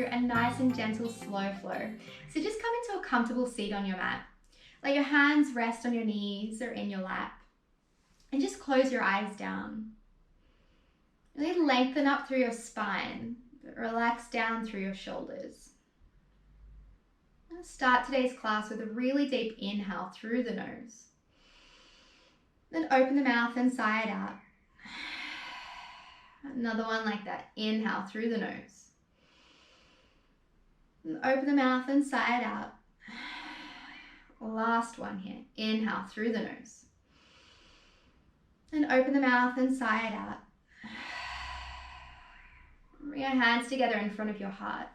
a nice and gentle slow flow. So just come into a comfortable seat on your mat. Let your hands rest on your knees or in your lap. And just close your eyes down. Really lengthen up through your spine, but relax down through your shoulders. I'll start today's class with a really deep inhale through the nose. Then open the mouth and sigh it out. Another one like that. Inhale through the nose. And open the mouth and sigh it out. Last one here. Inhale through the nose. And open the mouth and sigh it out. Bring your hands together in front of your heart.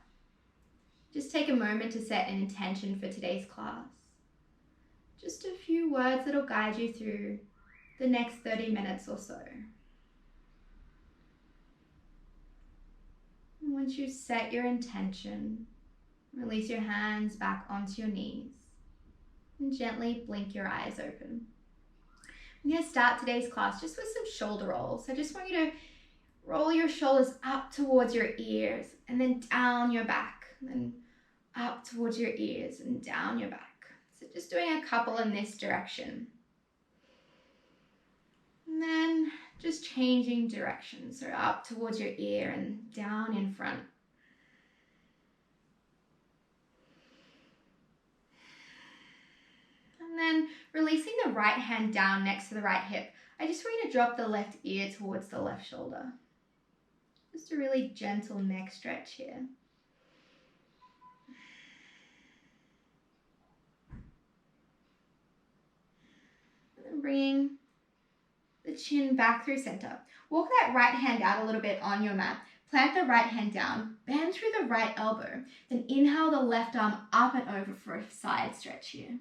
Just take a moment to set an intention for today's class. Just a few words that will guide you through the next 30 minutes or so. And once you set your intention, release your hands back onto your knees and gently blink your eyes open. I'm going to start today's class just with some shoulder rolls. I just want you to roll your shoulders up towards your ears and then down your back, and then up towards your ears and down your back. So just doing a couple in this direction. And then just changing direction. So up towards your ear and down in front. And then releasing the right hand down next to the right hip. I just want you to drop the left ear towards the left shoulder. Just a really gentle neck stretch here. And then bringing the chin back through center. Walk that right hand out a little bit on your mat. Plant the right hand down. Bend through the right elbow. Then inhale the left arm up and over for a side stretch here.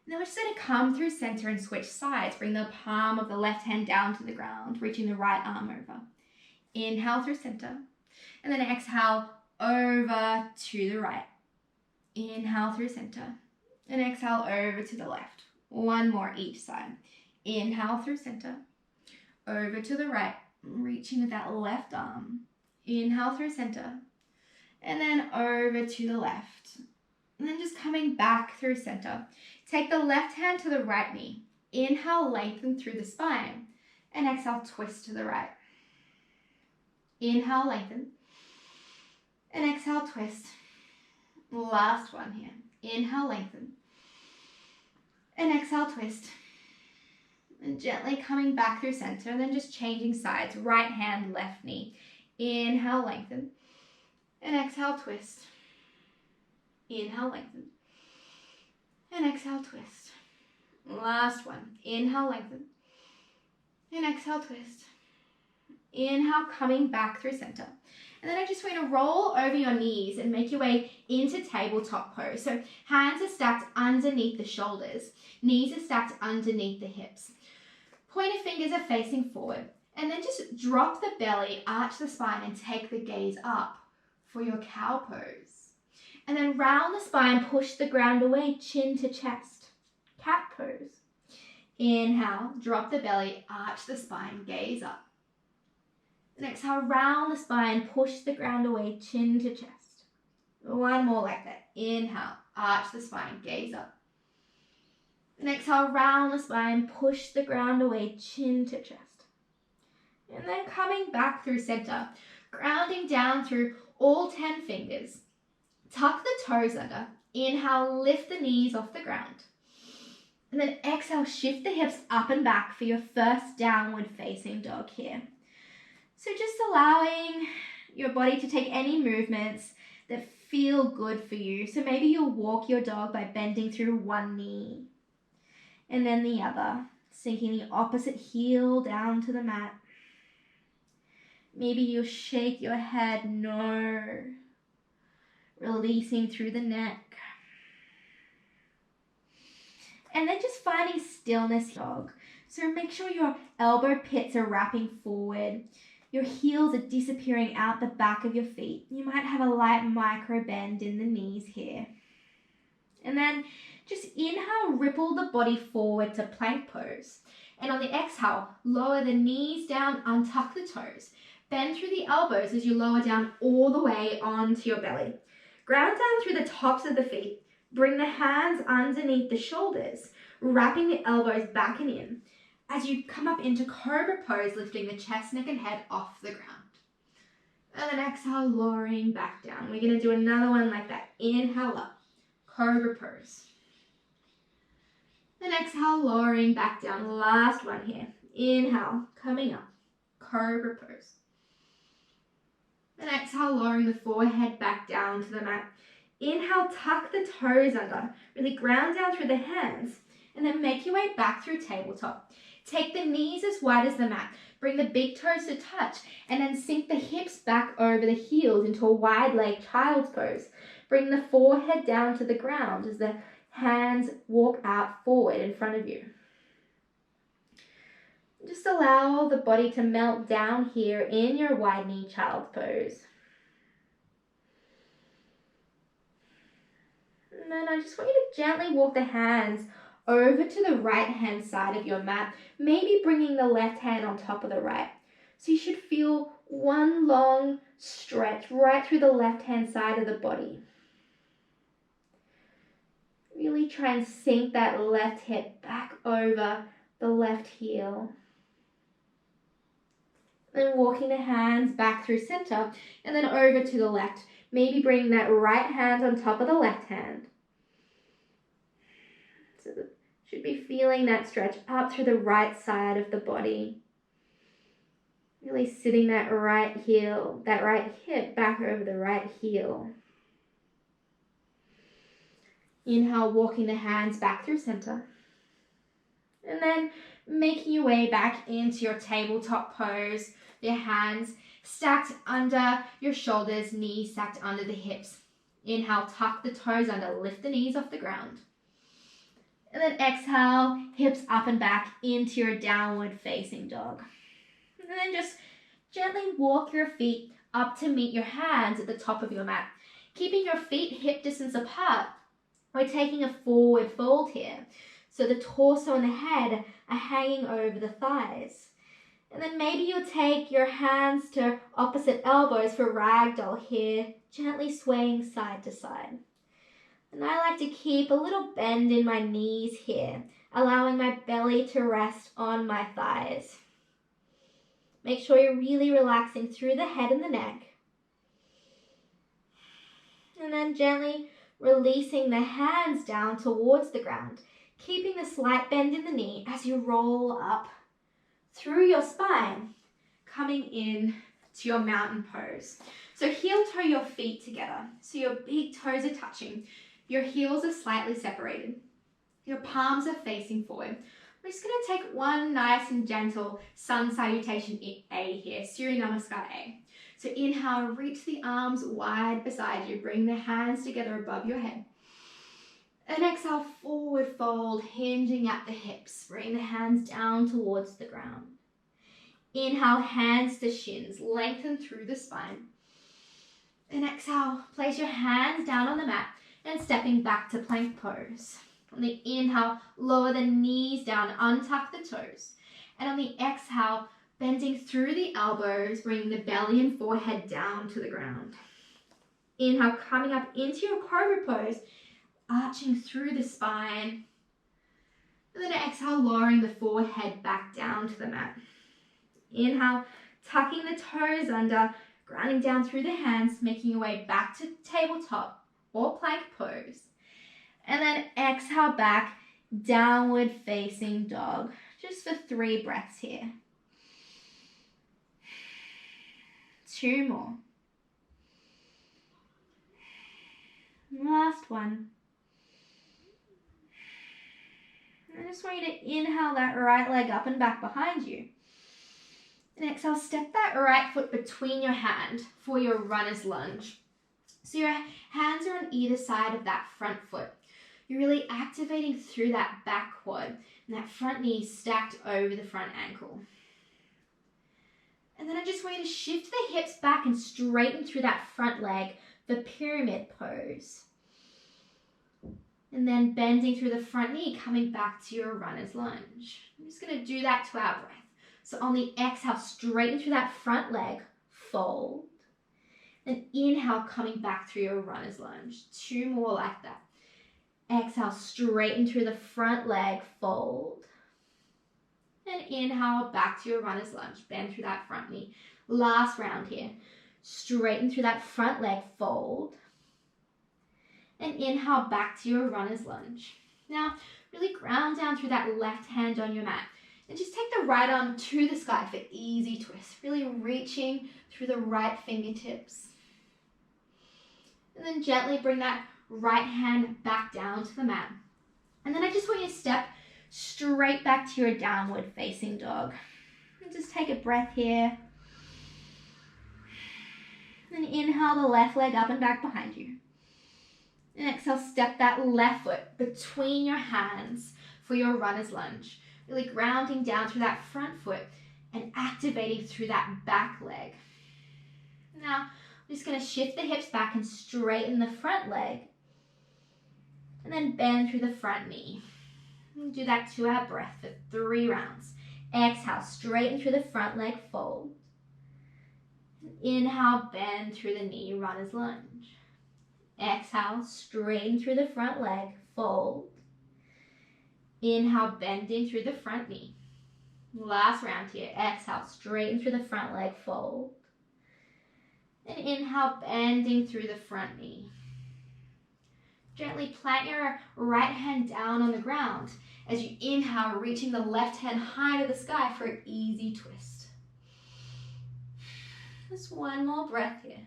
Now we're just going to come through center and switch sides. Bring the palm of the left hand down to the ground, reaching the right arm over. Inhale through center. And then exhale over to the right. Inhale through center. And exhale over to the left. One more each side. Inhale through center. Over to the right. Reaching with that left arm. Inhale through center. And then over to the left. And then just coming back through center. Take the left hand to the right knee. Inhale, lengthen through the spine. And exhale, twist to the right. Inhale, lengthen. And exhale, twist. Last one here. Inhale, lengthen. And exhale, twist. And gently coming back through center. And then just changing sides. Right hand, left knee. Inhale, lengthen. And exhale, twist. Inhale, lengthen. And exhale, twist. Last one. Inhale, lengthen. And exhale, twist. Inhale, coming back through center. And then I just want you to roll over your knees and make your way into tabletop pose. So hands are stacked underneath the shoulders. Knees are stacked underneath the hips. Pointer fingers are facing forward. And then just drop the belly, arch the spine, and take the gaze up for your cow pose. And then round the spine, push the ground away, chin to chest. Cat pose. Inhale, drop the belly, arch the spine, gaze up. And exhale, round the spine, push the ground away, chin to chest. One more like that. Inhale, arch the spine, gaze up. And exhale, round the spine, push the ground away, chin to chest. And then coming back through center, grounding down through all 10 fingers. Tuck the toes under. Inhale, lift the knees off the ground. And then exhale, shift the hips up and back for your first downward facing dog here. So just allowing your body to take any movements that feel good for you. So maybe you'll walk your dog by bending through one knee and then the other, sinking the opposite heel down to the mat. Maybe you'll shake your head no, releasing through the neck. And then just finding stillness, dog. So make sure your elbow pits are wrapping forward. Your heels are disappearing out the back of your feet. You might have a light micro bend in the knees here. And then just inhale, ripple the body forward to plank pose. And on the exhale, lower the knees down, untuck the toes. bend through the elbows as you lower down all the way onto your belly. Ground down through the tops of the feet. Bring the hands underneath the shoulders, wrapping the elbows back and in. As you come up into cobra pose, lifting the chest, neck, and head off the ground. And then exhale, lowering back down. We're going to do another one like that. Inhale up, cobra pose. And exhale, lowering back down. Last one here. Inhale, coming up, cobra pose. And exhale, lowering the forehead back down to the mat. Inhale, tuck the toes under. Really ground down through the hands. And then make your way back through tabletop. Take the knees as wide as the mat. Bring the big toes to touch. And then sink the hips back over the heels into a wide leg child's pose. Bring the forehead down to the ground as the hands walk out forward in front of you. Just allow the body to melt down here in your wide knee child's pose. And then I just want you to gently walk the hands over to the right hand side of your mat, maybe bringing the left hand on top of the right. So you should feel one long stretch right through the left hand side of the body. Really try and sink that left hip back over the left heel. Then walking the hands back through center and then over to the left. Maybe bring that right hand on top of the left hand. So should be feeling that stretch up through the right side of the body. Really sitting that right heel, that right hip back over the right heel. Inhale, walking the hands back through center. And then making your way back into your tabletop pose. Your hands stacked under your shoulders, knees stacked under the hips. Inhale, tuck the toes under, lift the knees off the ground. And then exhale, hips up and back into your downward facing dog. And then just gently walk your feet up to meet your hands at the top of your mat. Keeping your feet hip distance apart, we're taking a forward fold here. So the torso and the head are hanging over the thighs. And then maybe you'll take your hands to opposite elbows for ragdoll here, gently swaying side to side. And I like to keep a little bend in my knees here, allowing my belly to rest on my thighs. Make sure you're really relaxing through the head and the neck. And then gently releasing the hands down towards the ground, keeping a slight bend in the knee as you roll up through your spine, coming in to your mountain pose. So heel toe your feet together. So your big toes are touching. Your heels are slightly separated. Your palms are facing forward. We're just going to take one nice and gentle sun salutation A here, Surya Namaskar A. So inhale, reach the arms wide beside you. Bring the hands together above your head. And exhale, forward fold, hinging at the hips. Bring the hands down towards the ground. Inhale, hands to shins, lengthen through the spine. And exhale, place your hands down on the mat and stepping back to plank pose. On the inhale, lower the knees down, untuck the toes. And on the exhale, bending through the elbows, bringing the belly and forehead down to the ground. Inhale, coming up into your cobra pose, arching through the spine. And then exhale, lowering the forehead back down to the mat. Inhale, tucking the toes under, grounding down through the hands, making your way back to tabletop or plank pose. And then exhale back, downward facing dog. Just for 3 breaths here. 2 more. Last one. I just want you to inhale that right leg up and back behind you. And exhale, step that right foot between your hand for your runner's lunge. So your hands are on either side of that front foot. You're really activating through that back quad and that front knee stacked over the front ankle. And then I just want you to shift the hips back and straighten through that front leg, the pyramid pose. And then bending through the front knee, coming back to your runner's lunge. I'm just going to do that to our breath. So on the exhale, straighten through that front leg, fold. And inhale, coming back through your runner's lunge. 2 more like that. Exhale, straighten through the front leg, fold. And inhale, back to your runner's lunge. Bend through that front knee. Last round here. Straighten through that front leg, fold. And inhale, back to your runner's lunge. Now, really ground down through that left hand on your mat. And just take the right arm to the sky for easy twist. Really reaching through the right fingertips. And then gently bring that right hand back down to the mat. And then I just want you to step straight back to your downward facing dog. And just take a breath here. And inhale the left leg up and back behind you. And exhale, step that left foot between your hands for your runner's lunge. Really grounding down through that front foot and activating through that back leg. Now, I'm just going to shift the hips back and straighten the front leg. And then bend through the front knee. And do that 2-hour breath for 3 rounds. Exhale, straighten through the front leg, fold. Inhale, bend through the knee, runner's lunge. Exhale, straighten through the front leg, fold. Inhale, bending through the front knee. Last round here. Exhale, straighten through the front leg, fold. And inhale, bending through the front knee. Gently plant your right hand down on the ground as you inhale, reaching the left hand high to the sky for an easy twist. Just 1 more breath here.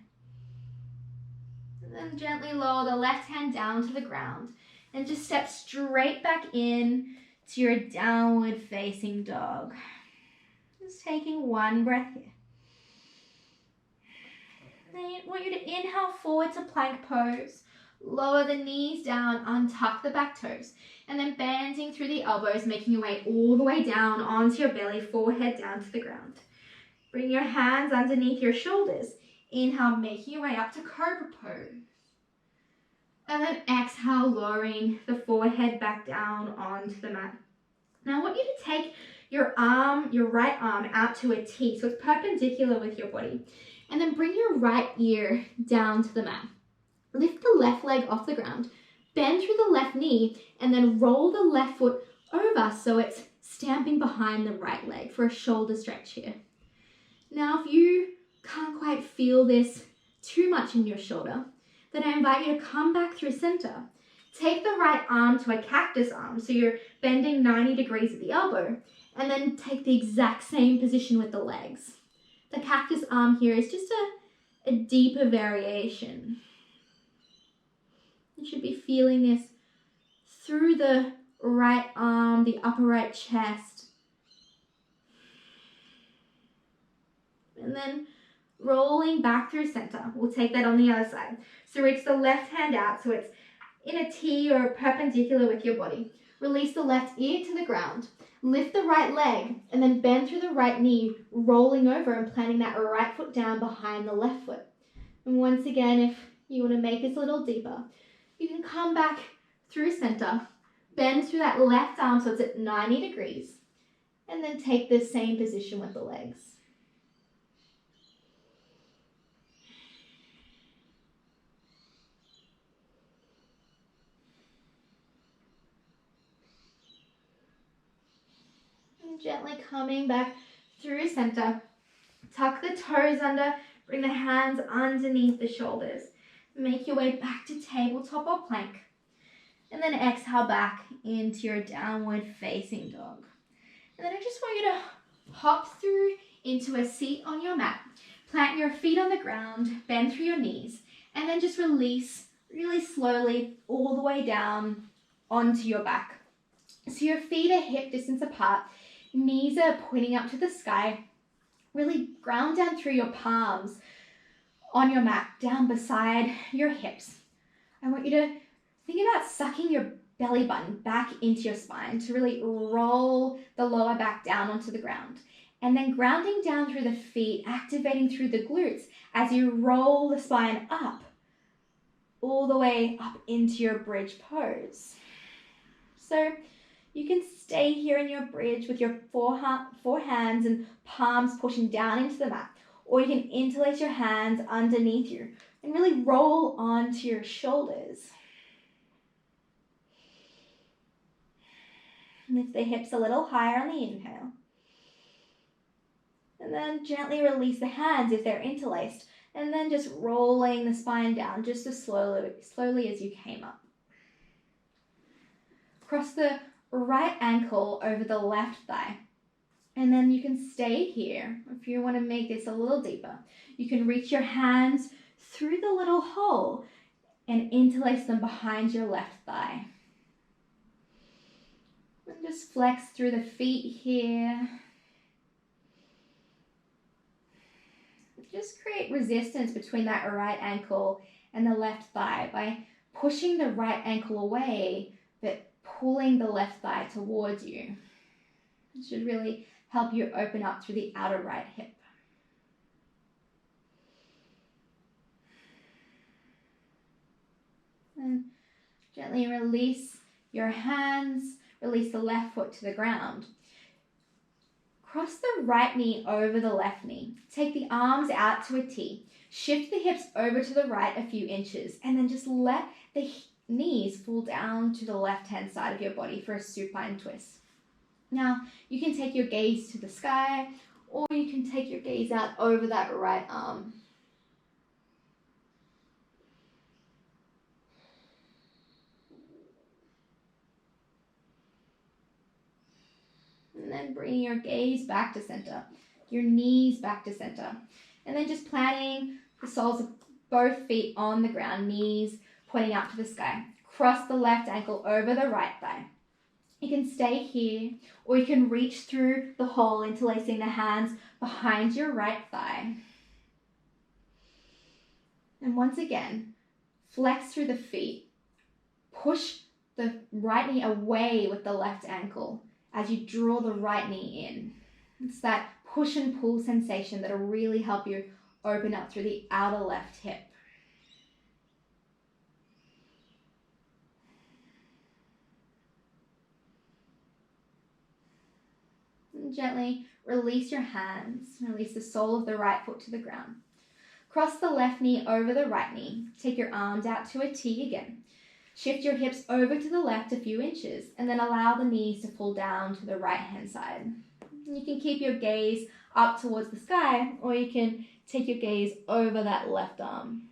And then gently lower the left hand down to the ground and just step straight back in to your downward facing dog. Just taking 1 breath here. Then I want you to inhale forward to plank pose. Lower the knees down, untuck the back toes, and then bending through the elbows, making your way all the way down onto your belly, forehead down to the ground. Bring your hands underneath your shoulders. Inhale, making your way up to cobra pose. And then exhale, lowering the forehead back down onto the mat. Now I want you to take your right arm out to a T, so it's perpendicular with your body. And then bring your right ear down to the mat. Lift the left leg off the ground, bend through the left knee, and then roll the left foot over so it's stamping behind the right leg for a shoulder stretch here. Now, if you can't quite feel this too much in your shoulder, then I invite you to come back through center. Take the right arm to a cactus arm, so you're bending 90 degrees at the elbow, and then take the exact same position with the legs. The cactus arm here is just a deeper variation. You should be feeling this through the right arm, the upper right chest. And then rolling back through center. We'll take that on the other side. So reach the left hand out so it's in a T or perpendicular with your body. Release the left ear to the ground. Lift the right leg and then bend through the right knee, rolling over and planting that right foot down behind the left foot. And once again, if you want to make this a little deeper, you can come back through center, bend through that left arm so it's at 90 degrees, and then take the same position with the legs. And gently coming back through center, tuck the toes under, bring the hands underneath the shoulders. Make your way back to tabletop or plank. And then exhale back into your downward facing dog. And then I just want you to hop through into a seat on your mat. Plant your feet on the ground, bend through your knees, and then just release really slowly all the way down onto your back. So your feet are hip distance apart, knees are pointing up to the sky. Really ground down through your palms on your mat, down beside your hips. I want you to think about sucking your belly button back into your spine to really roll the lower back down onto the ground. And then grounding down through the feet, activating through the glutes as you roll the spine up, all the way up into your bridge pose. So you can stay here in your bridge with your four hands and palms pushing down into the mat. or you can interlace your hands underneath you and really roll onto your shoulders. Lift the hips a little higher on the inhale. And then gently release the hands if they're interlaced. And then just rolling the spine down just as slowly as you came up. Cross the right ankle over the left thigh. And then you can stay here. If you want to make this a little deeper, you can reach your hands through the little hole and interlace them behind your left thigh. And just flex through the feet here. Just create resistance between that right ankle and the left thigh by pushing the right ankle away, but pulling the left thigh towards you. It should really help you open up through the outer right hip. And gently release your hands, release the left foot to the ground. Cross the right knee over the left knee. Take the arms out to a T. Shift the hips over to the right a few inches, and then just let the knees fall down to the left-hand side of your body for a supine twist. Now, you can take your gaze to the sky, or you can take your gaze out over that right arm. And then bring your gaze back to center, your knees back to center. And then just planting the soles of both feet on the ground, knees pointing out to the sky. Cross the left ankle over the right thigh. You can stay here, or you can reach through the hole, interlacing the hands behind your right thigh. And once again, flex through the feet. Push the right knee away with the left ankle as you draw the right knee in. It's that push and pull sensation that'll really help you open up through the outer left hip. And gently release your hands, release the sole of the right foot to the ground. Cross the left knee over the right knee. Take your arms out to a T again. Shift your hips over to the left a few inches, and then allow the knees to fall down to the right-hand side. You can keep your gaze up towards the sky, or you can take your gaze over that left arm.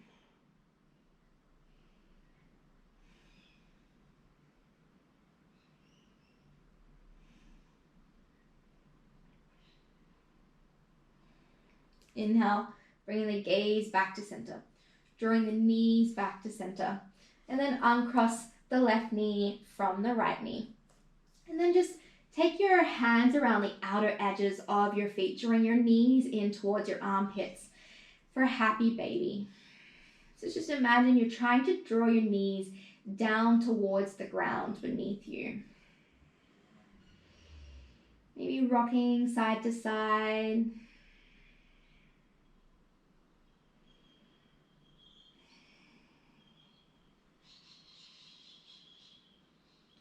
Inhale, bringing the gaze back to center, drawing the knees back to center, and then uncross the left knee from the right knee. And then just take your hands around the outer edges of your feet, drawing your knees in towards your armpits for a happy baby. So just imagine you're trying to draw your knees down towards the ground beneath you. Maybe rocking side to side.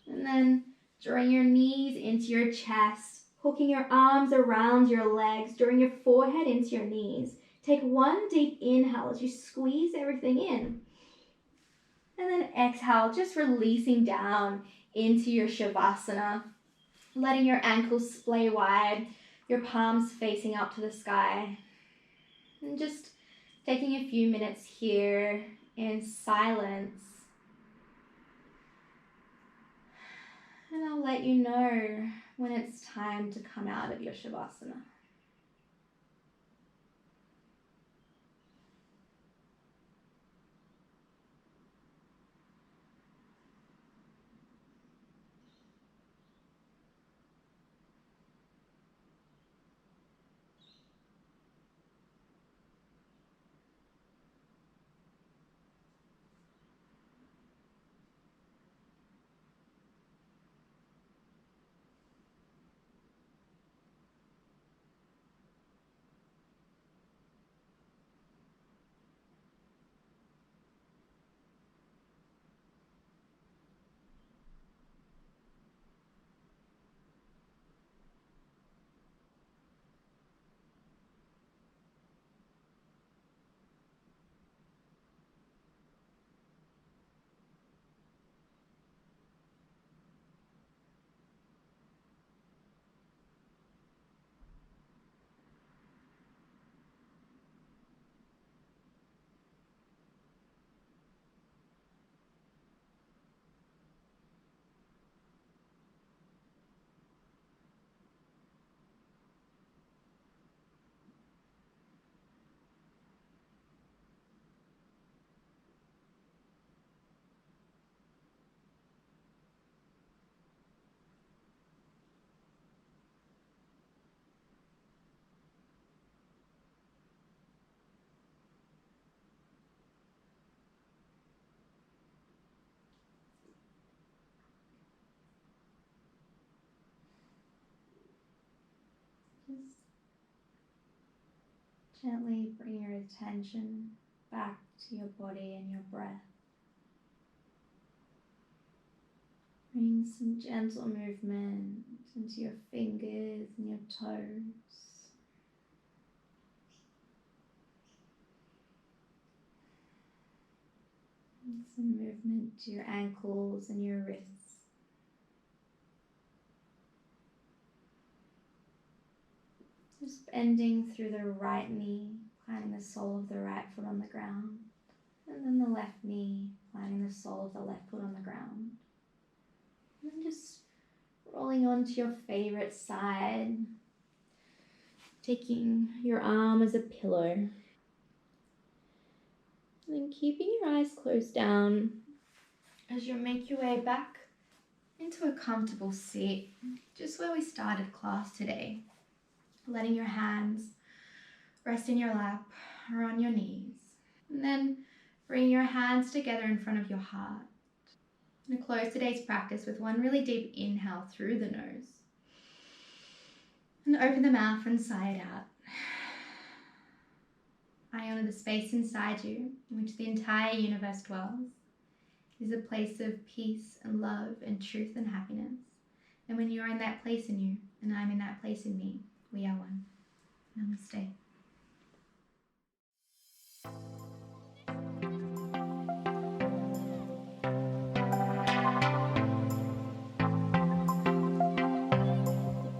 And then drawing your knees into your chest, hooking your arms around your legs, drawing your forehead into your knees. Take one deep inhale as you squeeze everything in. And then exhale, just releasing down into your Savasana, letting your ankles splay wide, your palms facing up to the sky. And just taking a few minutes here in silence. And I'll let you know when it's time to come out of your Savasana. Gently bring your attention back to your body and your breath. Bring some gentle movement into your fingers and your toes. And some movement to your ankles and your wrists. Just bending through the right knee, planting the sole of the right foot on the ground. And then the left knee, planting the sole of the left foot on the ground. And then just rolling onto your favorite side. Taking your arm as a pillow. And then keeping your eyes closed down as you make your way back into a comfortable seat, just where we started class today. Letting your hands rest in your lap or on your knees. And then bring your hands together in front of your heart. I'm going to close today's practice with one really deep inhale through the nose. And open the mouth and sigh it out. I honor the space inside you in which the entire universe dwells. It is a place of peace and love and truth and happiness. And when you're in that place in you, and I'm in that place in me, we are one. Namaste.